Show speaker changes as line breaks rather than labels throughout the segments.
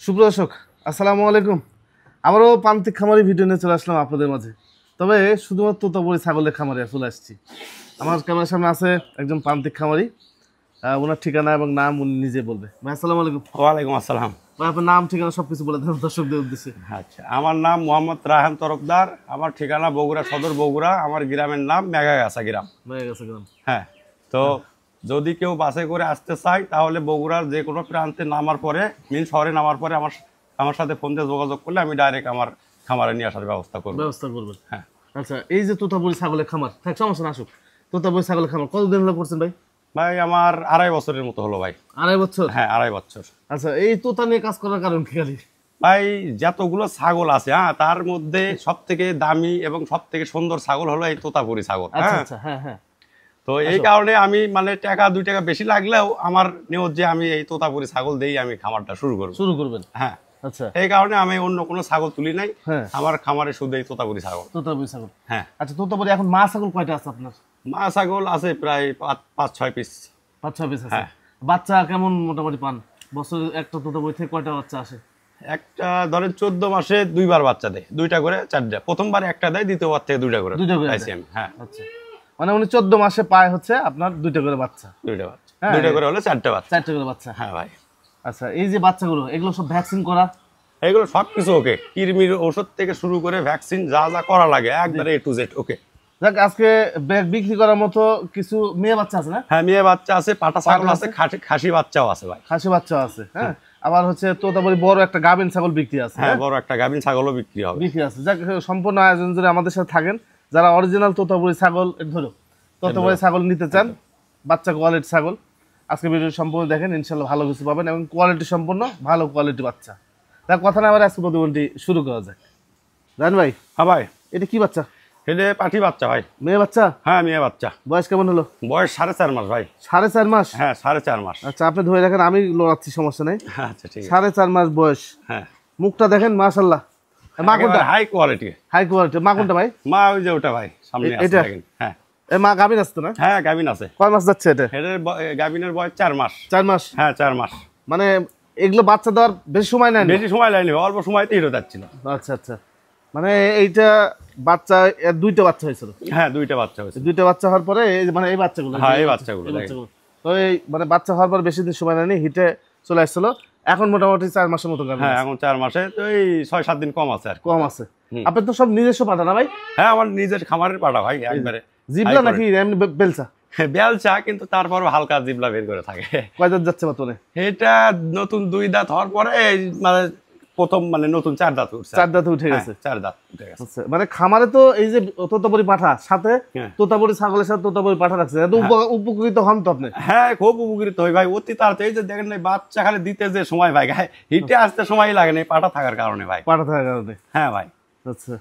সুপ্রদর্শক আসসালামু আলাইকুম। আমারও প্রান্তিক খামারি ভিডিও নিয়ে চলে আসলাম আপনাদের মাঝে। তবে শুধুমাত্র তোতাপুরি ছাগলের খামারে চলে আসছি। আমার ক্যামেরার সামনে আছে একজন প্রান্তিক খামারি, ওনার ঠিকানা এবং নাম উনি নিজে বলবে। ভাই আসসালামু আলাইকুম।
ওয়ালাইকুম আসসালাম।
ভাই আপনার নাম ঠিকানা সবকিছু বলে দেন দর্শকদের উদ্দেশ্যে।
আচ্ছা, আমার নাম মোহাম্মদ রায়হান তরফদার, আমার ঠিকানা বগুড়া সদর বগুড়া, আমার গ্রামের নাম মেঘাগাছা গ্রাম।
মেঘাগাছা গ্রাম।
হ্যাঁ, তো যদি কেউ বাসে করে আসতে চায় তাহলে বগুড়ার যে কোনো প্রান্তে নামার পরে মেন শহরে নামার পরে আমার সাথে ফোন দিয়ে যোগাযোগ করলে আমি ডাইরেক্ট আমার খামারে নিয়ে আসার ব্যবস্থা করবেন।
হ্যাঁ, আচ্ছা, এই যে তোতাপুরি ছাগলের খামার, থাক সমস্যা না, আসুক। তোতাপুরি ছাগলের খামার কতদিন হলো করছেন ভাই?
ভাই আমার 2.5 বছরের মতো হলো ভাই।
2.5 বছর?
হ্যাঁ, 2.5 বছর।
আচ্ছা, এই তোতা নিয়ে কাজ করার কারণ কি? খালি
ভাই যতগুলো ছাগল আছে, হ্যাঁ, তার মধ্যে সব থেকে দামি এবং সব থেকে সুন্দর ছাগল হলো এই তোতাপুরি ছাগল।
হ্যাঁ,
তো এই কারণে আমি মানে টাকা 2 টাকা বেশি লাগলেও আমার নিয়ত যে আমি এই তোতাপুরি ছাগল দিয়েই আমি খামারটা শুরু করবেন। হ্যাঁ, আচ্ছা, এই কারণে আমি অন্য কোনো ছাগল তুলি নাই। আমার খামারে শুধু এই তোতাপুরি ছাগল।
হ্যাঁ, আচ্ছা, তোতাপুরি এখন মা ছাগল কয়টা আছে আপনার?
মা ছাগল আছে প্রায় 5-6 পিস।
5-6 পিস আছে। বাচ্চা কেমন মোটামুটি পান? বছরে একটা তোতাপুরি থেকে কয়টা বাচ্চা আসে?
একটা ধরেন 14 মাসে 2 বার বাচ্চা দেয়, 2টা করে 4টা। প্রথমবার একটা দেয়, দ্বিতীয়বার থেকে 2টা করে পাইছি আমি। হ্যাঁ, আচ্ছা,
মানে উনি 14 মাসে পায় হচ্ছে আপনার 2টা করে বাচ্চা।
2টা করে হলে 4টা বাচ্চা।
4টা করে বাচ্চা।
হ্যাঁ ভাই।
আচ্ছা, এই যে বাচ্চাগুলো এগুলো সব ভ্যাকসিন করা?
এগুলো সবকিছু ওকে, কৃমির ওষুধ থেকে শুরু করে ভ্যাকসিন যা যা করা লাগে একবারে A to Z ওকে।
দেখ, আজকে বিক্রি করার মতো কিছু মেয়ে বাচ্চা আছে না?
হ্যাঁ, মেয়ে বাচ্চা আছে, পাটা ছাগল আছে, খাসি বাচ্চাও আছে ভাই।
খাসি বাচ্চাও আছে। হ্যাঁ, আবার হচ্ছে তোতাপুরি বড় একটা গাভিন ছাগল বিক্রি আছে।
হ্যাঁ, বড় একটা গাভিন ছাগলও বিক্রি আছে।
যাক, সম্পূর্ণ আয়োজন জুড়ে আমাদের সাথে থাকেন। যারা অরিজিনাল তোতাপুরি ছাগল তোতাপুরি ছাগল নিতে চান, বাচ্চা কোয়ালিটি ছাগল, আজকে ভিডিও সম্পূর্ণ দেখেন, ইনশাল্লাহ ভালো কিছু পাবেন এবং কোয়ালিটি সম্পূর্ণ ভালো কোয়ালিটি বাচ্চা। তার কথা না আবার আজকে প্রতিবন্ধী শুরু করা যাক। জান ভাই?
হ্যাঁ ভাই।
এটা কি বাচ্চা?
এটা পাঠি বাচ্চা ভাই।
মেয়ে বাচ্চা?
হ্যাঁ, মেয়ে বাচ্চা।
বয়স কেমন হলো?
বয়স 4.5 মাস ভাই।
4.5 মাস?
হ্যাঁ, 4.5 মাস।
আচ্ছা, আপনি ধরে রাখেন, আমি লড়াচ্ছি, সমস্যা নেই।
আচ্ছা, ঠিক আছে।
4.5 মাস বয়স।
হ্যাঁ,
মুখটা দেখেন, মাশাআল্লাহ। মা কোনটা?
High quality.
মা কোনটা ভাই?
মা ওই যে ওটা ভাই, সামনে আছে দেখেন। হ্যাঁ,
এই মা গাভিন আছে তো না?
হ্যাঁ, গাভিন আছে।
কয় মাস যাচ্ছে এটা?
এটার গাভিনের বয়স 4 মাস।
4 মাস?
হ্যাঁ, 4 মাস।
মানে এগুলো বাচ্চা দেওয়ার বেশি সময় নেয়?
বেশি সময় লাগবে, অল্প সময়তে হিরো যাচ্ছিল।
আচ্ছা আচ্ছা, মানে এইটা বাচ্চা, 2টা বাচ্চা হয়েছিল?
হ্যাঁ, 2টা বাচ্চা হয়েছে।
2টা বাচ্চা হওয়ার পরে মানে এই বাচ্চাগুলো?
হ্যাঁ, এই বাচ্চাগুলো
তো এই মানে বাচ্চা হওয়ার পর বেশি দিন সময় নেয়নি, হিটে চলে আসছিল। এখন মোটামুটি 4 মাসের মতো।
হ্যাঁ, এখন 4 মাসে, তো এই 6-7 দিন কম আছে। আর
কম আছে। আপনার তো সব নিজস্ব পাঠা না ভাই?
হ্যাঁ, আমার নিজের খামারের পাঠা ভাই, একবারে।
জিবলা নাকি এমনি বেলচা?
বেলচা, কিন্তু তারপর হালকা জিবলা বের করে থাকে।
কয় দাঁত যাচ্ছে বর্তমানে? এটা
নতুন 2 দাঁত হওয়ার পরে মানে প্রথম মানে নতুন 4 দাঁত উঠছে।
4 দাঁত উঠে গেছে।
4 দাঁত উঠে গেছে।
আচ্ছা, মানে খামারে তো এই যে তোতাপুরি পাঠা সাথে তোতাপুরি ছাগলের সাথে তোতাপুরি পাঠা রাখছে, এত উপকৃত হন তো আপনি?
হ্যাঁ, খুব উপকৃত হই ভাই, অতি তাড়াতাড়ি। এই যে দেখেন না, বাচ্চা খালি দিতে যে সময় ভাই, হিটে আসতে সময় লাগে না, পাঠা থাকার কারণে ভাই।
পাঠা থাকার কারণে?
হ্যাঁ ভাই।
আচ্ছা,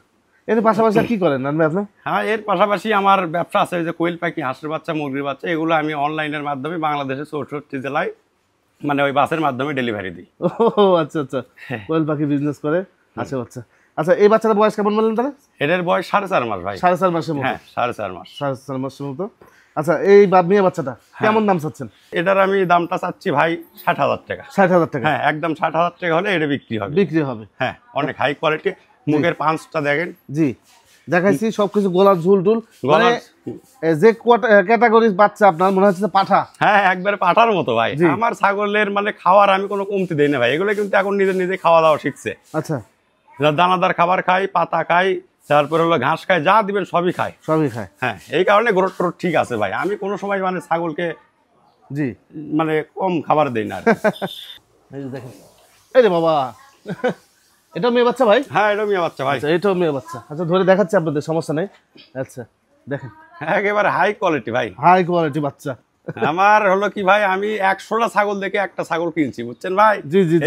এর পাশাপাশি কি করেন আপনি?
হ্যাঁ, এর পাশাপাশি আমার ব্যবসা আছে, যে কোয়েল পাখি, হাঁসের বাচ্চা, মুরগির বাচ্চা, এগুলো আমি অনলাইনের মাধ্যমে বাংলাদেশের 64 জেলায় মানে ওই বাসের মাধ্যমে ডেলিভারি দিই।
ও আচ্ছা আচ্ছা, কোয়েল পাখি বিজনেস করে। আচ্ছা আচ্ছা আচ্ছা, এই বাচ্চাটার বয়স কেমন বললেন তাহলে?
এটার বয়স 4.5 মাস ভাই।
4.5 মাসের মতো?
হ্যাঁ, 4.5 মাস।
4.5 মাসের মতো। আচ্ছা, এই মেয়ে বাচ্চাটা কেমন দাম চাচ্ছেন?
এটার আমি দামটা চাচ্ছি ভাই 60,000 টাকা।
60,000 টাকা?
হ্যাঁ, একদম 60,000 টাকা হলে এটা বিক্রি হবে। হ্যাঁ, অনেক হাই কোয়ালিটি। মুখের পাঁচটা দেখেন।
জি, দেখাইছি সবকিছু, গলার ঝুল টুল, মানে যে ক্যাটাগরির বাচ্চা আপনার মনে হচ্ছে পাঠা।
হ্যাঁ, একবারে পাঠার মতো ভাই। আমার ছাগলের মানে খাওয়ার আমি কোনো কমতি দেই না ভাই, এগুলো কিন্তু এখন নিজে খাওয়া দাওয়া শিখছে।
আচ্ছা,
দানাদার খাবার খাই, পাতা খাই, তারপরে হলো ঘাস খাই, যা দিবেন সবই খায়। হ্যাঁ, এই কারণে গ্রোথ ঠিক আছে ভাই। আমি কোনো সময় মানে ছাগলকে মানে কম খাবার দেই না।
এই যে দেখেন, এই রে বাবা, এটা মেয়ে বাচ্চা ভাই?
হ্যাঁ, এটা মেয়ে বাচ্চা ভাই।
এটাও মেয়ে বাচ্চা। আচ্ছা, ধরে দেখাচ্ছি আপনাদের, সমস্যা নেই। আচ্ছা, দেখেন,
একেবারে হাই কোয়ালিটি ভাই,
হাই কোয়ালিটি বাচ্চা।
আমার হলো কি ভাই, আমি 100টা ছাগল দেখে একটা ছাগল কিনছি, বুঝছেন ভাই?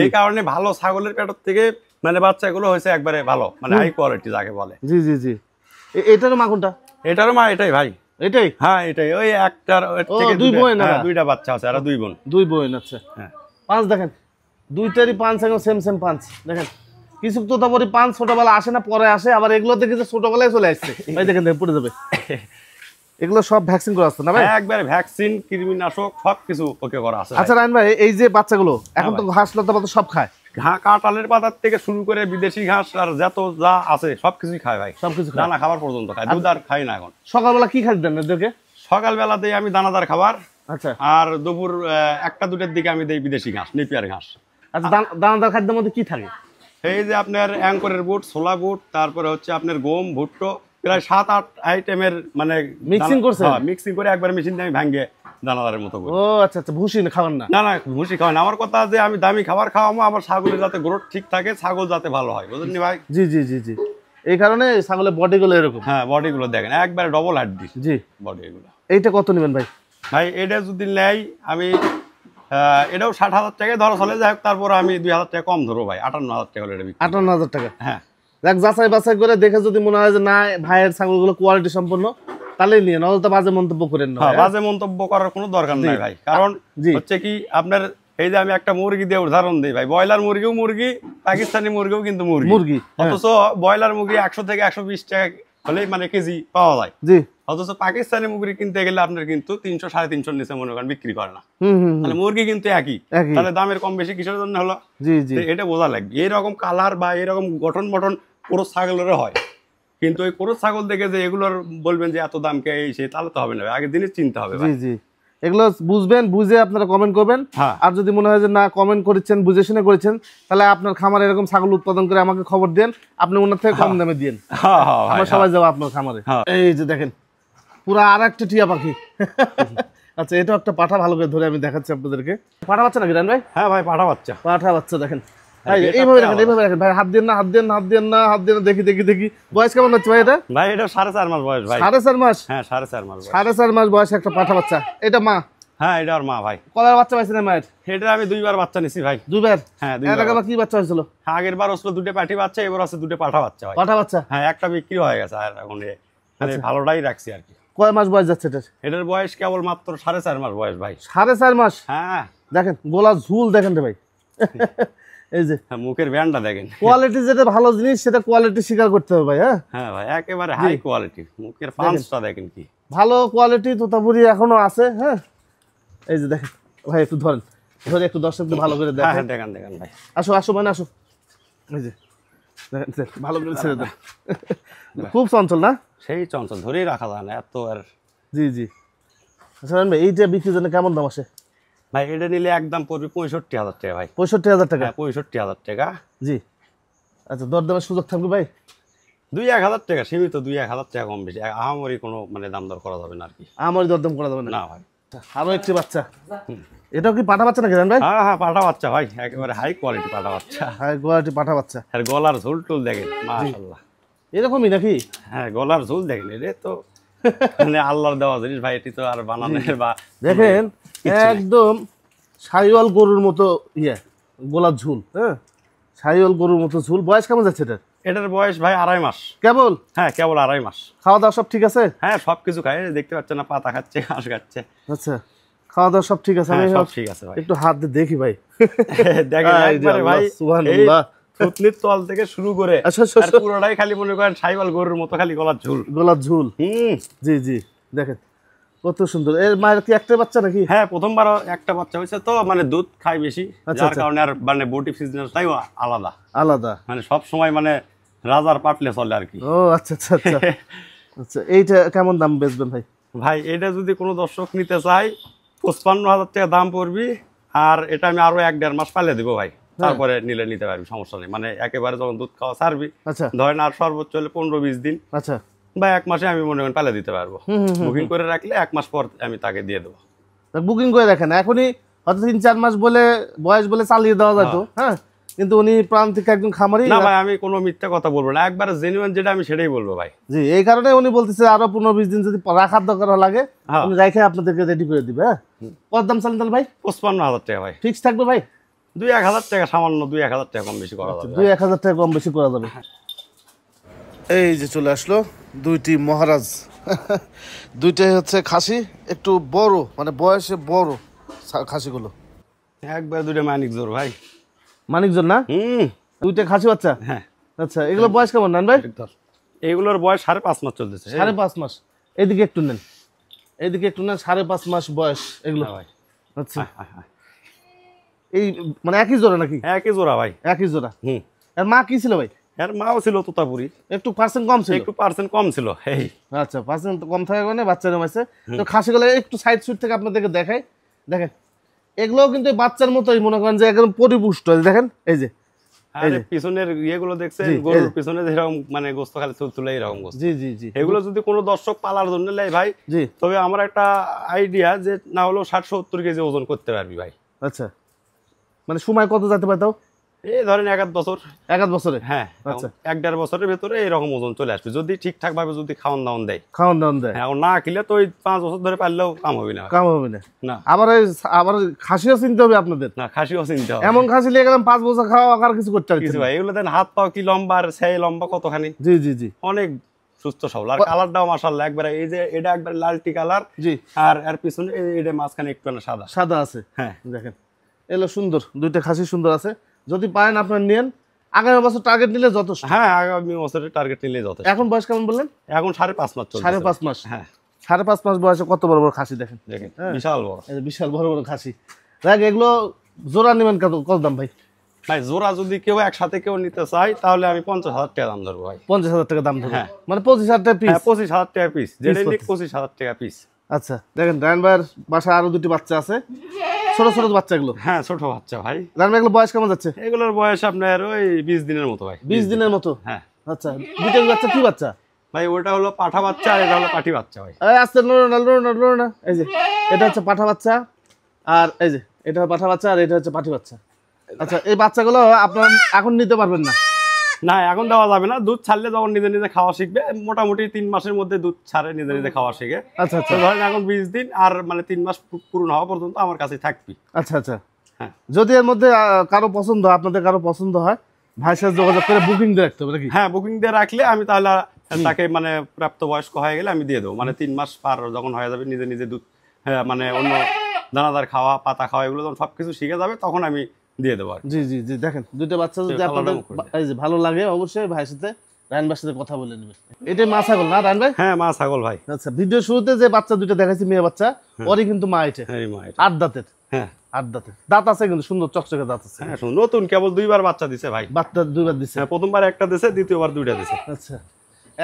এই কারণে ভালো ছাগলের পেটর থেকে মানে বাচ্চাগুলো হয়েছে একবারে ভালো, মানে হাই কোয়ালিটি যাকে বলে।
জি জি জি। এটারও মা কোনটা?
এটারও মা এটাই ভাই।
এটাই?
হ্যাঁ, এটাই। ওই একটার থেকে
2 বোন?
2টা বাচ্চা আছে, আর 2 বোন।
2 বোন। আচ্ছা, হ্যাঁ, পাঁচ দেখেন, 2টারই পাঁচ একদম সেম পাঁচ। দেখেন, কিছু তোতাপুরি পাঁচ ছোটবেলা আসে না, পরে আসে, আবার এগুলো দেখে যে ছোটবেলায় চলে আসছে ভাই। দেখেন, পড়ে যাবে। এগুলো সব ভ্যাকসিন করা আছে না ভাই?
একবারে ভ্যাকসিন, কৃমিনাশক সবকিছু ওকে করা আছে।
আচ্ছা রায়ন ভাই, এই যে বাচ্চাগুলো এখন তো ঘাস লতা পাতা সব খায়,
কাঁঠালের পাতার থেকে শুরু করে বিদেশি ঘাস আর যত যা আছে সবকিছুই খায় ভাই,
সবকিছু
দানা খাবার পর্যন্ত খায়, দুধ আর খাই না এখন।
সকালবেলা কি খাদ্য দেন এদেরকে?
সকালবেলা দেই আমি দানাদার খাবার,
আচ্ছা,
আর দুপুর 1টা-2টার দিকে আমি দেই বিদেশি ঘাস, নেপিয়ার ঘাস।
আচ্ছা, দানাদার খাদ্যের মধ্যে কি থাকে?
এই যে আপনার অ্যাঙ্করের বুট, ছোলা বুট, তারপরে হচ্ছে আপনার গম, ভুট্টো, প্রায় 7-8 আইটেমের মানে
মিক্সিং করছে,
মিক্সিং করে একবার মেশিন দিয়ে আমি ভাঙিয়ে দানাদারের মতো করি।
ও আচ্ছা আচ্ছা, ভুসি না খাবার না?
না না, ভুসি খাওয়াই না। আমার কথা যে আমি দামি খাবার খাওয়াবো, আমার ছাগলের যাতে গ্রোথ ঠিক থাকে, ছাগল যাতে ভালো হয়, বুঝলেন ভাই?
জি জি জি জি, এই কারণে ছাগলের বডি গুলো এরকম।
হ্যাঁ, বডি গুলো দেখেন একবারে ডবল হাড্ডি।
জি,
বডি এগুলো।
এইটা কত নেবেন ভাই?
ভাই এটা যদি নেই আমি এটাও 60,000 টাকায় ধরো চলে যাই, তারপর আমি 2,000 টাকা কম ধরবো ভাই, 58,000 টাকা হলে এটা বিক্রি।
58,000 টাকা?
হ্যাঁ,
দেখ যাচাই বাছাই করে দেখে যদি মনে হয় যে না ভাইয়ের ছাগলগুলো কোয়ালিটি সম্পন্ন, তাহলে নিয়ে, নাহলে তো বাজে মন্তব্য করেন না।
বাজে মন্তব্য করার কোনো দরকার নাই ভাই, কারণ হচ্ছে কি আপনার এই যে আমি একটা মুরগি দিয়ে উদাহরণ দিই ভাই, ব্রয়লার মুরগিও মুরগি, পাকিস্তানি মুরগিও কিন্তু মুরগি, অথচ ব্রয়লার মুরগি 100 থেকে 120 টাকা হলেই মানে কেজি পাওয়া যায়। জি, অথচ পাকিস্তানি মুরগি কিনতে গেলে আপনার কিন্তু 300-350 নিচে মনে করেন বিক্রি করে না। তাহলে মুরগি কিন্তু একই, তাহলে দামের কম বেশি কিসের জন্য হলো? জি জি, এটা বোঝা লাগবে। এইরকম কালার বা এরকম গঠন মঠন পুরো ছাগলের হয়, কিন্তু ওই পুরো ছাগল দেখে যে এগুলোর বলবেন যে এত দাম কে এই সে, তাহলে তো হবে না, আগে দিনে চিন্তা হবে। জি জি,
এগুলো বুঝবেন, বুঝে আপনারা কমেন্ট করবেন। আর যদি মনে হয় যে না কমেন্ট করেছেন, বুঝে শুনে করেছেন, তাহলে আপনার খামারে এরকম ছাগল উৎপাদন করে আমাকে খবর দেন, আপনি ওনার থেকে কম দামে দিন, আমরা সবাই যাবো আপনার খামারে। এই যে দেখেন পুরো আর একটা টিয়া পাখি। আচ্ছা, এটা একটা পাঠা, ভালো করে ধরে আমি দেখাচ্ছি আপনাদেরকে। পাঠা বাচ্চা নাকি রান ভাই?
হ্যাঁ ভাই, পাঠা বাচ্চা।
পাঠা বাচ্চা দেখেন, এইভাবে রাখেন, এইভাবে রাখেন ভাই, হাত দিয়ে না, হাত দিয়ে না, হাত দিয়ে না, হাত দিয়ে না, দেখি দেখি দেখি। বয়স কেমন হচ্ছে ভাই এটা?
ভাই এটা 4.5 মাস বয়স ভাই।
4.5 মাস? হ্যাঁ
4.5 মাস।
4.5 মাস বয়স একটা পাঠা বাচ্চা। এটা মা?
হ্যাঁ, এটা আর মা ভাই।
কবার বাচ্চা পাইছেন মায়ের?
এটা আমি 2বার বাচ্চা নিছি ভাই।
2বার?
হ্যাঁ,
এর আগে কি বাচ্চা হয়েছিল?
আগের বার হচ্ছিল 2টে পাঠি বাচ্চা, এবার আছে 2টে পাঠা বাচ্চা ভাই।
পাঠা বাচ্চা?
হ্যাঁ, একটা বিক্রি হয়ে গেছে, আর এখন মানে ভালোটাই রাখছি আর কি।
কয় মাস বয়স যাচ্ছে এটার?
এটার বয়স কেবল মাত্র 4.5 মাস বয়স ভাই।
4.5 মাস?
হ্যাঁ,
দেখেন গোলার ঝুল দেখেন রে ভাই। এই যে
মুখের ব্যান্ডটা দেখেন,
কোয়ালিটি যেটা ভালো জিনিস সেটা কোয়ালিটি স্বীকার করতে হবে ভাই। হ্যাঁ
হ্যাঁ ভাই, একেবারে হাই কোয়ালিটি। মুখের পাঁচটা দেখেন কি
ভালো কোয়ালিটি, তোতাপুরি এখনো আছে। হ্যাঁ, এই যে দেখেন ভাই, একটু ধরেন, ধরে একটু দর্শকদের ভালো করে দেখেন।
হ্যাঁ, দেখেন দেখেন ভাই,
আসো আসো মানে আসো। এই যে দেখেন, ভালো করে ছেড়ে দেন। খুব চঞ্চল না?
সেই চঞ্চল, ধরেই রাখা যায় না এত। আর
জি জি। আচ্ছা ভাই, এইটা বিক্রির জন্য কেমন দাম আসে
ভাই? এটা নিলে একদম পড়বে 65,000 টাকা ভাই।
65,000 টাকা?
65,000 টাকা।
জি। আচ্ছা, দরদামের সুযোগ থাকবে ভাই?
2-1 হাজার টাকা সীমিত, 2-1 হাজার টাকা কম বেশি, আহামরি কোনো মানে দাম দর করা যাবে না আর কি।
আমারই দরদাম করা যাবে না?
না ভাই।
আরো একটি বাচ্চা, এটাও কি পাঠা বাচ্চা নাকি জান ভাই?
হ্যাঁ হ্যাঁ, পাঠা বাচ্চা ভাই, একেবারে হাই কোয়ালিটি পাঠা বাচ্চা।
হাই কোয়ালিটি পাঠা বাচ্চা।
আর গলার ঝুল টুল দেখেন, মাশাআল্লাহ।
এরকমই নাকি?
হ্যাঁ, গলার ঝুল দেখেন, এটা তো মানে আল্লাহর দেওয়া জিনিস ভাই, এটি তো আর বানানোর বা
দেখেন একদম শাহিওয়াল গরুর মতো গলার ঝুল। হ্যাঁ, শাহিওয়াল গরুর মতো ঝুল। বয়স কেমন যাচ্ছে এটার?
এটার বয়স ভাই 2.5 মাস
কেবল?
হ্যাঁ, কেবল 2.5 মাস।
খাওয়া দাওয়া সব ঠিক আছে?
হ্যাঁ, সবকিছু খায়, দেখতে পাচ্ছেন না, পাতা খাচ্ছে, ঘাস খাচ্ছে।
আচ্ছা, খাওয়া দাওয়া সব ঠিক আছে?
আমি সব ঠিক আছে ভাই,
একটু হাত দিয়ে দেখি ভাই।
দেখেন একবারে ভাই, সুবহানাল্লাহ, থুতনির তল থেকে শুরু করে আর পুরোটাই খালি মনে করেন শাহিওয়াল গরুর মতো খালি গলার ঝুল।
গলার ঝুল? জি জি, দেখেন কত সুন্দর। এর মায়ের কি একটা বাচ্চা নাকি?
হ্যাঁ, প্রথমবার একটা বাচ্চা হয়েছে, তো মানে দুধ খায় বেশি, যার কারণে আর মানে বডি ফিটনেসটাই আলাদা আলাদা, মানে সব সময় মানে রাজার পাটলে চলে আর কি।
ও আচ্ছা আচ্ছা আচ্ছা। আচ্ছা, এইটা কেমন দাম বেচবেন ভাই?
ভাই এটা যদি কোনো দর্শক নিতে চায় 55,000 টাকা দাম পড়বি, আর এটা আমি আরো 1-1.5 মাস পালে দিব ভাই, তারপরে নিলে নিতে পারবি, সমস্যা নেই। মানে একেবারে যখন দুধ খাওয়া ছাড়বি,
আচ্ছা,
ধরেন আর সর্বোচ্চ হলে 15-20 দিন, আচ্ছা, বা 1 মাসে আমি মনে করেন পালে দিতে পারবো। বুকিং করে রাখলে 1 মাস পর আমি তাকে দিয়ে দেবো।
বুকিং করে রাখেন, এখনই হয়তো 3-4 মাস বলে বয়স বলে চালিয়ে দেওয়া যেত। হ্যাঁ, কিন্তু উনি প্রান্তিক একজন খামারি।
না ভাই, আমি কোনো মিথ্যা কথা বলবো না, একবার জেনুইন যেটা আমি সেটাই বলবো ভাই।
জি, এই কারণে উনি বলতেছে আরো 15-20 দিন যদি রাখার দরকার লাগে উনি রাখে আপনাদেরকে রেডি করে দিবে। হ্যাঁ, কত দাম চালেন তাহলে ভাই?
55,000 টাকা ভাই।
ফিক্স থাকবে ভাই?
2-1 হাজার টাকা, সামান্য 2-1 হাজার টাকা কম বেশি করা যাবে।
2-1 হাজার টাকা কম বেশি করা যাবে। এই যে চলে আসলো দুইটি মহারাজ। দুইটাই হচ্ছে খাসি, একটু বড়, মানে বয়সে বড় খাসিগুলো।
একবার 2টা মানিক জোর ভাই।
মানিকজন না? দুইটা খাসি বাচ্চা? হ্যাঁ। আচ্ছা, এগুলো বয়স কেমন নেন ভাই?
এগুলোর বয়স 5.5 মাস চলতেছে।
5.5 মাস? এইদিকে একটু নেন, এইদিকে একটু নেন। 5.5 মাস বয়স এগুলো ভাই। আচ্ছা, এই মানে একই জোড়া নাকি?
একই জোড়া ভাই,
একই জোড়া। আর মা কি ছিল ভাই?
এর মাও ছিল তোতাপুরি,
একটু পার্সেন্ট কম ছিল,
একটু পার্সেন্ট কম ছিল। এই
আচ্ছা, পার্সেন্ট কম থাকার কারণে বাচ্চা জমাইছে। তো খাসিগুলো একটু সাইড সুইট থেকে আপনাদেরকে দেখাই, দেখেন এগুলোও কিন্তু বাচ্চার মতোই মনে করেন যে একদম পরিপুষ্ট। দেখেন এই যে
পিছনের ইয়েগুলো দেখছেন, গরুর পিছনে যেরকম মানে গোস্ত খালি তুলে এরকম গোস্ত।
জি জি জি,
এগুলো যদি কোনো দর্শক পালার জন্য লাই ভাই, তবে আমার একটা আইডিয়া যে না হলো 60-70 কেজি ওজন করতে পারবি ভাই।
আচ্ছা, মানে সময় কত যেতে পারে তাও?
এই ধরেন 1-1 বছর।
1-1 বছরে?
হ্যাঁ, আচ্ছা 1-1.5 বছরের ভেতরে এরকম ওজন চলে আসবে যদি ঠিকঠাক ভাবে যদি খাওয়ান দাওয়ান দেয়। এখন না খেলে তো ওই 5 বছর ধরে পারলেও কাম হবে না,
কাম হবে না। আবার খাসিও চিনতে হবে আপনাদের।
না, খাসিও চিনতে হবে।
এমন খাসি লিয়ে গেলাম 5 বছর খাওয়া আর কিছু করতে পারছি
ভাই। এগুলো দেন হাত পাও কি লম্বা আর সেই লম্বা কতখানি।
জি জি জি,
অনেক সুস্থ সবল। আর কালারটাও মাশাআল্লাহ একবারে, এই যে এটা একবার লালটি কালার।
জি,
আর এর পিছনে এটা মাঝখানে একটু সাদা
সাদা আছে।
হ্যাঁ
দেখেন এলো সুন্দর, দুইটা খাসি সুন্দর আছে। যদি পারেন আপনারা নেন, আগামী বছর টার্গেট নিলে যথেষ্ট।
হ্যাঁ, আগামী বছরের টার্গেট নিলে যথেষ্ট।
এখন বয়স কেমন বললেন?
এখন 5.5 মাস চলছে।
5.5 মাস?
হ্যাঁ,
5.5 মাস বয়সে কত বড় বড় খাসি দেখেন,
দেখেন বিশাল বড়,
বিশাল বড় বড় খাসি। দেখ এগুলো জোড়া নেবেন কত দাম ভাই?
ভাই জোড়া যদি কেউ একসাথে কেউ নিতে চায় তাহলে আমি 50,000 টাকা দাম ধরবো ভাই।
50,000 টাকা দাম ধরবো? মানে 25,000 টাকা পিস?
25,000 টাকা পিস, যেটা নিক 25,000 টাকা পিস।
আচ্ছা, দেখেন রায়ন ভাইয়ের বাসায় আরো দুটি বাচ্চা আছে, ছোট ছোট বাচ্চা এগুলো।
হ্যাঁ, ছোট বাচ্চা ভাই।
রায়ন ভাই এগুলো বয়স কেমন যাচ্ছে?
এগুলোর বয়স আপনার ওই 20 দিনের মতো ভাই।
20 দিনের মতো?
হ্যাঁ।
আচ্ছা, দুটো বাচ্চা কি বাচ্চা
ভাই? ওটা হলো পাঠা বাচ্চা আর এটা হলো পাঠি বাচ্চা ভাই।
আস্তে না, এই যে এটা হচ্ছে পাঠা বাচ্চা, আর এই যে এটা পাঠা বাচ্চা, আর এটা হচ্ছে পাঠি বাচ্চা। আচ্ছা, এই বাচ্চাগুলো আপনারা এখন নিতে পারবেন না?
না, এখন দেওয়া যাবে না। দুধ ছাড়লে যখন নিজে নিজে খাওয়া শিখবে, মোটামুটি 3 মাসের মধ্যে দুধ ছাড়ে নিজে নিজে খাওয়া শিখে।
আচ্ছা আচ্ছা,
ধরেন এখন 20 দিন আর মানে 3 মাস পূর্ণ হওয়া পর্যন্ত আমার কাছে থাকবি।
আচ্ছা আচ্ছা, হ্যাঁ। যদি এর মধ্যে কারো পছন্দ, আপনাদের কারো পছন্দ হয়, ভাইয়ের সাথে যোগাযোগ করে বুকিং দিয়ে রাখতে হবে নাকি?
হ্যাঁ, বুকিং দিয়ে রাখলে আমি তাহলে তাকে মানে প্রাপ্তবয়স্ক হয়ে গেলে আমি দিয়ে দেবো। মানে 3 মাস পার যখন হয়ে যাবে, নিজে নিজে দুধ মানে অন্য দানাদার খাওয়া, পাতা খাওয়া, এগুলো যখন সবকিছু শিখে যাবে তখন আমি দিয়ে দেবো।
জি জি জি, দেখেন দুটো বাচ্চা যদি আপনাদের এই যে ভালো লাগে, অবশ্যই ভাইয়ের সাথে, রায়ন ভাইয়ের সাথে কথা বলে নেবেন। এটাই মা ছাগল না রায়ন ভাই?
হ্যাঁ, মা ছাগল ভাই।
আচ্ছা, ভিডিও শুরুতে যে বাচ্চা দুটো দেখাচ্ছি, মেয়ে বাচ্চা, ওরই কিন্তু মা এটা।
হ্যাঁ, মা এটা
8 দাঁতের।
হ্যাঁ,
8 দাঁতের দাঁত আছে, কিন্তু সুন্দর চকচকে দাঁত আছে।
হ্যাঁ, নতুন, কেবল 2বার বাচ্চা দিছে ভাই।
বাচ্চা 2বার দিছে?
হ্যাঁ, প্রথমবার একটা দিছে, দ্বিতীয়বার 2টা দিছে।
আচ্ছা,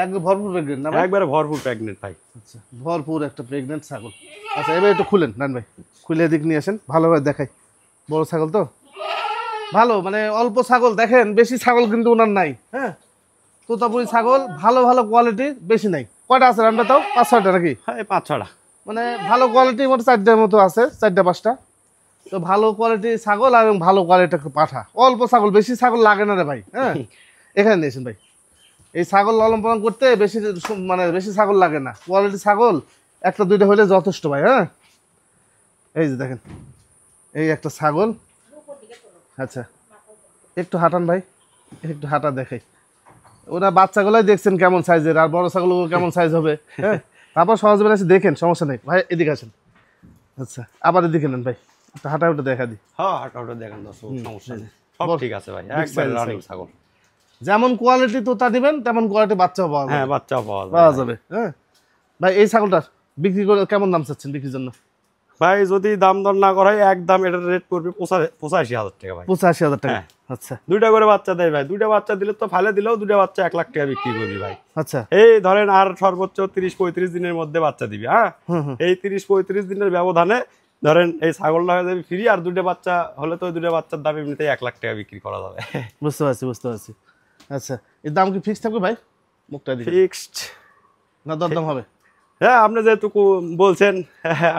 একদম ভরপুর প্রেগনেন্ট না ভাই?
একবারে ভরপুর প্রেগনেন্ট ভাই।
আচ্ছা, ভরপুর একটা প্রেগনেন্ট ছাগল। আচ্ছা, এবার একটু খুলেন রায়ন ভাই, খুলে এদিক নিয়ে আসেন, ভালোভাবে দেখাই। বড় ছাগল তো ভালো, মানে অল্প ছাগল দেখেন, বেশি ছাগল কিন্তু ওনার নাই। হ্যাঁ, তোতাপুরি ছাগল ভালো ভালো কোয়ালিটির বেশি নাই। কয়টা আছে রান্না তাও? 5-6টা নাকি?
হ্যাঁ, 5-6টা। মানে
ভালো কোয়ালিটি মোট 4টার মতো আছে, 4-5টা। তো ভালো কোয়ালিটি ছাগল আর ভালো কোয়ালিটির পাঠা। অল্প ছাগল, বেশি ছাগল লাগে না রে ভাই। হ্যাঁ, এখানে নিয়েছেন ভাই, এই ছাগল লালন পালন করতে বেশি মানে বেশি ছাগল লাগে না। কোয়ালিটি ছাগল 1-2টা হলে যথেষ্ট ভাই। হ্যাঁ, এই যে দেখেন, এই একটা ছাগল। আচ্ছা, একটু হাঁটান ভাই, একটু হাঁটা দেখাই। ওরা বাচ্চাগুলোই দেখছেন কেমন সাইজের, আর বড় ছাগলগুলো কেমন সাইজ হবে। হ্যাঁ, তারপর সহজে এসে দেখেন, সমস্যা নেই ভাই। এদিকে আসেন। আচ্ছা, আবার এদিকে নেন ভাই, একটা হাঁটা ওটা দেখা দিই।
হ্যাঁ, হাঁটা ওটা দেখেন, সমস্যা নেই, সব ঠিক আছে ভাই। একবার রানিং ছাগল,
যেমন কোয়ালিটি তোতা দিবেন তেমন কোয়ালিটি বাচ্চাও পাওয়া যাবে।
হ্যাঁ, বাচ্চাও পাওয়া
যাবে। হ্যাঁ ভাই, এই ছাগলটার বিক্রি করে কেমন দাম চাচ্ছেন বিক্রির জন্য?
ভাই যদি দাম দর না করাই, একদম এটার রেট পড়বে 85,000 টাকা ভাই।
85,000 টাকা? আচ্ছা,
2টা করে বাচ্চা দেয় ভাই। 2টা বাচ্চা দিলে তো ফালে দিলেও 2টা বাচ্চা 1 লাখ টাকা বিক্রি করবি ভাই।
আচ্ছা,
এই ধরেন আর সর্বোচ্চ 30-35 দিনের মধ্যে বাচ্চা দিবি। হ্যাঁ, এই 30-35 দিনের ব্যবধানে ধরেন এই ছাগলটা হয়ে যাবে ফ্রি, আর 2টা বাচ্চা হলে তো 2টা বাচ্চার দাম এমনিতেই 1 লাখ টাকা বিক্রি করা যাবে।
বুঝতে পারছি। আচ্ছা, এর দাম কি ফিক্সড থাকবে ভাই? মুখটা দিন।
ফিক্সড
না দরদাম হবে?
হ্যাঁ, আপনি যেহেতু বলছেন,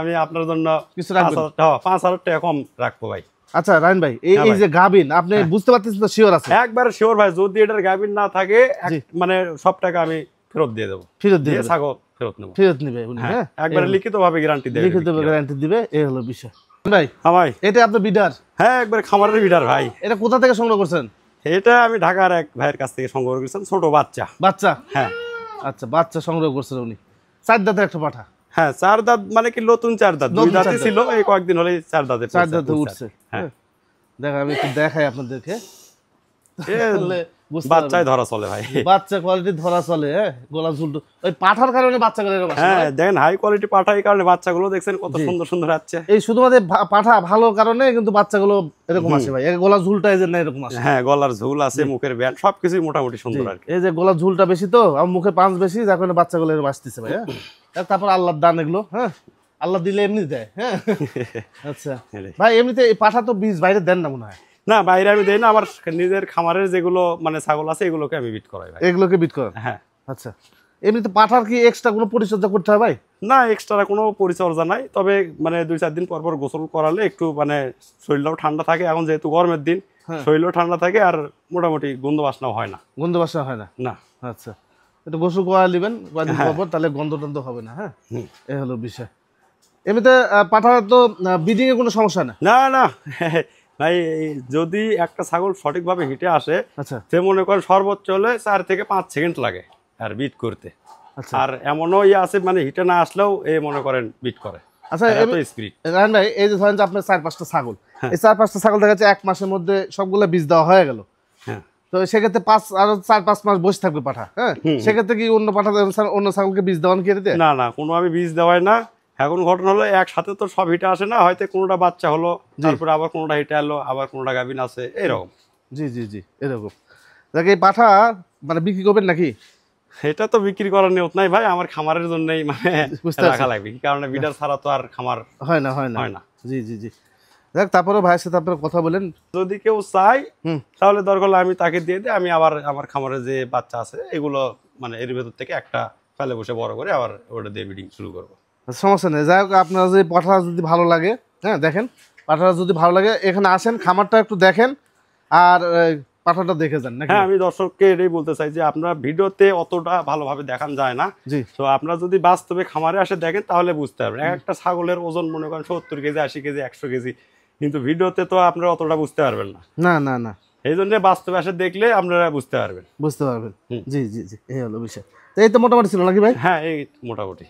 আমি আপনার জন্য
কিছু রাখবেন?
5,000 টাকা কম রাখবো ভাই।
আচ্ছা রায়ন ভাই, এই যে গাবিন আপনি বুঝতে পারতেছেন তো? শিওর আছে?
একবারে শিওর ভাই। যদি এটার গাবিন না থাকে, মানে সব টাকা আমি ফেরত দিয়ে দেবো।
ফেরত দিয়ে
ছাগল ফেরত নেব,
ফেরত নেবে উনি? হ্যাঁ,
একবারে লিখিতভাবে গ্যারান্টি দেবে,
লিখিতভাবে গ্যারান্টি দিবে। এই হলো বিষয় ভাই।
হ্যাঁ ভাই,
এটা আপনার বিডার?
হ্যাঁ, একবারে খামারের বিডার ভাই।
এটা কোথা থেকে সংগ্রহ করছেন?
এটা আমি ঢাকার এক ভাইয়ের কাছ থেকে সংগ্রহ করেছিলাম, ছোট বাচ্চা।
হ্যাঁ, আচ্ছা, বাচ্চা সংগ্রহ করছেন উনি। 4 দাঁতের একটা পাঠা?
হ্যাঁ, 4 দাঁত, মানে কি নতুন 4 দাঁত, 2 দাঁতই ছিল, এই কয়েকদিন হলেই 4 দাঁতে
উঠছে। হ্যাঁ, দেখা আমি একটু দেখাই আপনাদেরকে।
বাচ্চায় ধরা চলে ভাই,
বাচ্চা কোয়ালিটি ধরা চলে। হ্যাঁ, গলা ঝুল ওই পাঠার কারণে বাচ্চাগুলো এরকম আসে।
হ্যাঁ দেখেন হাই কোয়ালিটি পাঠা, এই কারণে বাচ্চাগুলো দেখছেন কত সুন্দর সুন্দর আছে।
এই শুধুমাত্র পাঠা ভালো কারণে কিন্তু বাচ্চাগুলো এরকম আসে ভাই। গলা ঝুলটা এই যে না এরকম আসে।
হ্যাঁ গলার ঝুল আছে, মুখের ব্যান্ড সবকিছুই মোটামুটি সুন্দর আর কি।
এই যে গলার ঝুলটা বেশি তো আর মুখে পাঁচ বেশি, যার কারণে বাচ্চাগুলো এরকম আসতেছে ভাই। হ্যাঁ, তারপর আল্লাহর দান এগুলো। হ্যাঁ, আল্লাহ দিলে এমনি দেয়। হ্যাঁ আচ্ছা ভাই, এমনিতে এই পাঠা তো বীজ বাইরে দেন না মনে হয়?
না বাইরে আমি দেই না, আমার নিজের খামারের যেগুলো মানে ছাগল আছে এগুলোকে আমি বিট করাই ভাই।
এগুলোকে বিট করেন? হ্যাঁ আচ্ছা। এমনিতে পাঠার কি এক্সট্রা কোনো পরিচর্যা করতে হয় ভাই?
না এক্সট্রা কোনো পরিচর্যা নাই, তবে মানে 2-4 দিন পর পর গোসল করালে একটু মানে শরীরটাও ঠান্ডা থাকে। এখন যেহেতু গরমের দিন শরীরও ঠান্ডা থাকে আর মোটামুটি গন্ধ বাসনাও হয় না।
গন্ধ বাসনা হয় না?
না।
আচ্ছা, একটু গোসল করা নেবেন কয়েকদিন পর, তাহলে গন্ধ টন্ধ হবে না। হ্যাঁ, এই হলো বিষয়। এমনিতে পাঠা তো ব্রিডিং এর কোনো সমস্যা না?
না না ভাই, যদি একটা ছাগল সঠিকভাবে হিটে আসে, আচ্ছা, সে মনে করেন সর্বোচ্চ হলে 4 থেকে 5 সেকেন্ড লাগে আর বিট করতে। আচ্ছা, আর এমনও আছে মানে হিটে না আসলেও এই মনে করেন বিট করে।
আচ্ছা, এত স্পিড। রায়হান ভাই, এই যে ধরেন যে আপনার 4-5টা ছাগল, এই 4-5টা ছাগল দেখা যাচ্ছে 1 মাসের মধ্যে সবগুলো বীজ দেওয়া হয়ে গেল। হ্যাঁ, তো সেক্ষেত্রে 4-5 মাস বসে থাকবে পাঠা। হ্যাঁ, সেক্ষেত্রে কি অন্য পাঠা অন্য ছাগলকে বীজ দেওয়ান কি? না
না, কোনো আমি বীজ দেওয়াই না। এখন ঘটনা হলো একসাথে তো সব হিটে আসে না, হয়তো কোনোটা বাচ্চা হলো, তারপরে আবার কোনোটা হিটে এলো, আবার কোনোটা গাভিন আছে, এরকম।
জি জি জি, এরকম। দেখে এই পাঠা মানে বিক্রি করবেন নাকি?
এটা তো বিক্রি করার নিয়ত নাই ভাই, আমার খামারের জন্যই মানে রাখা লাগবে, কারণ বিডার ছাড়া তো আর খামার হয় না। হয় না। জি জি জি।
দেখ, তারপরে ভাইয়ের সাথে আপনারা কথা বলেন,
যদি কেউ চাই তাহলে দরকার হলে আমি তাকে দিয়ে দিই, আমি আবার আমার খামারে যে বাচ্চা আছে এগুলো মানে এর ভেতর থেকে একটা ফেলে বসে বড় করে আবার ওটা দিয়ে ব্রিডিং শুরু করবো।
সমস্যা নেই। যাই হোক, আপনারা যদি পাঠা যদি ভালো লাগে, হ্যাঁ দেখেন, পাঠাটা যদি ভালো লাগে এখানে আসেন, খামারটা একটু দেখেন আর পাঠাটা দেখে যান।
হ্যাঁ, আমি দর্শককে এটাই বলতে চাই যে আপনারা ভিডিওতে অতটা ভালোভাবে দেখান যায় না। জি, তো আপনারা যদি বাস্তবে খামারে আসে দেখেন তাহলে বুঝতে পারবেন। একটা ছাগলের ওজন মনে করেন 70 কেজি, 80 কেজি, 100 কেজি, কিন্তু ভিডিওতে তো আপনারা অতটা বুঝতে পারবেন না। না না না, এই জন্য বাস্তবে আসে দেখলে আপনারা বুঝতে পারবেন। জি জি জি, এই হলো বিষয়। এই তো মোটামুটি ছিল নাকি ভাই? হ্যাঁ, এই মোটামুটি।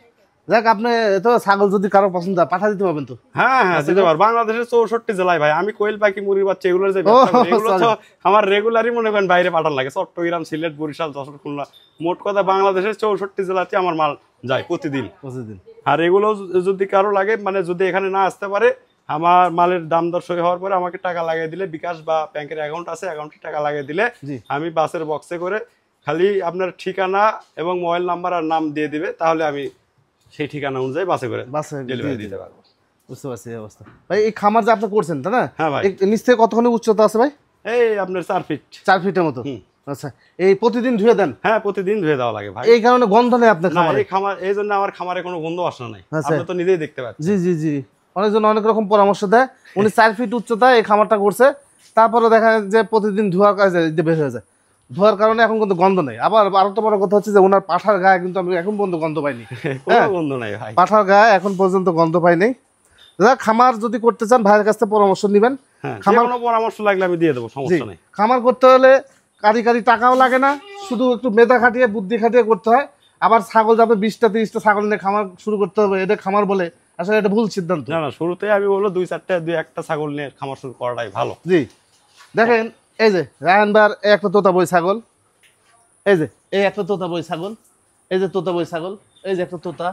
দেখ, আপনি তো ছাগল যদি কারো পছন্দ হয় পাঠা দিতে পারবেন তো? হ্যাঁ হ্যাঁ, দিতে পারবো। বাংলাদেশের 64 জেলায় ভাই আমি কোয়েল পাখি, মুরগি বাচ্চা এগুলোর যে এগুলো তো আমার রেগুলারই মনে করেন বাইরে পাঠান লাগে। চট্টগ্রাম, সিলেট, বরিশাল, যশোর, খুলনা, মোট কথা বাংলাদেশের 64 জেলাতে আমার মাল যায় প্রতিদিন। আর এগুলো যদি কারো লাগে, মানে যদি এখানে না আসতে পারে, আমার মালের দাম দর সই হওয়ার পরে আমাকে টাকা লাগিয়ে দিলে, বিকাশ বা ব্যাংকের অ্যাকাউন্ট আছে, অ্যাকাউন্টে টাকা লাগিয়ে দিলে আমি বাসের বক্সে করে খালি আপনার ঠিকানা এবং মোবাইল নাম্বার আর নাম দিয়ে দিবে, তাহলে আমি সেই ঠিকানা অনুযায়ী বাসে করে ডেলিভারি দিতে পারবো। বুঝতে পারছি এই অবস্থা। ভাই, এই খামার যে আপনি করছেন তাই না? হ্যাঁ ভাই। নিচ থেকে কতখানি উচ্চতা আছে ভাই? এই আপনার 4 ফিট। 4 ফিটের মতো? আচ্ছা, এই প্রতিদিন ধুয়ে দেন? হ্যাঁ, প্রতিদিন ধুয়ে দেওয়া লাগে ভাই। এই কারণে গন্ধ নেই আপনার খামারে? এই খামার, এই জন্য আমার খামারে কোনো গন্ধ আসে না। আপনি তো নিজেই দেখতে পাচ্ছেন। জি জি জি, অনেকজন অনেক রকম পরামর্শ দেয়। উনি 4 ফিট উচ্চতায় এই খামারটা করছে, তারপরে দেখা যায় যে প্রতিদিন ধোয়ার কাজে বের হয়ে যায়। ধোয়ার কারণে এখন কিন্তু গন্ধ নেই। আবার আরেকটা বড় কথা হচ্ছে যে ওনার পাঠার গায়ে কিন্তু আমি এখন পর্যন্ত গন্ধ পাইনি। গন্ধ নাই ভাই, পাঠার গায়ে এখন পর্যন্ত গন্ধ পাইনি। দাদা, খামার যদি করতে চান ভাইয়ের কাছ থেকে পরামর্শ নেবেন। খামার পরামর্শ লাগলে আমি দিয়ে দেবো, সমস্যা নেই। খামার করতে হলে কারি টাকাও লাগে না, শুধু একটু মেধা খাটিয়ে বুদ্ধি খাটিয়ে করতে হয়। আবার ছাগল যাবে 20টা 30টা ছাগল নিয়ে খামার শুরু করতে হবে, এটা খামার বলে আসলে এটা ভুল সিদ্ধান্ত। না না, শুরুতে আমি বলবো 2-4টা খাগল নিয়ে খামার শুরু করাটাই ভালো। জি, দেখেন এই যে রায়হান ভাইয়ের একটা তোতা বই ছাগল, এই যে এই একটা তোতা বই ছাগল, এই যে তোতা বই ছাগল, এই যে একটা তোতা,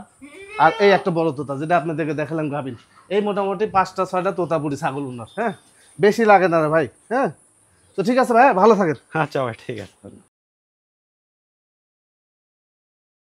আর এই একটা বড় তোতা যেটা আপনাদেরকে দেখালাম গাভিন। এই মোটামুটি 5টা-6টা তোতাপুরি ছাগল উনার। হ্যাঁ, বেশি লাগে না রে ভাই। হ্যাঁ, তো ঠিক আছে ভাই, ভালো থাকেন। আচ্ছা ভাই, ঠিক আছে।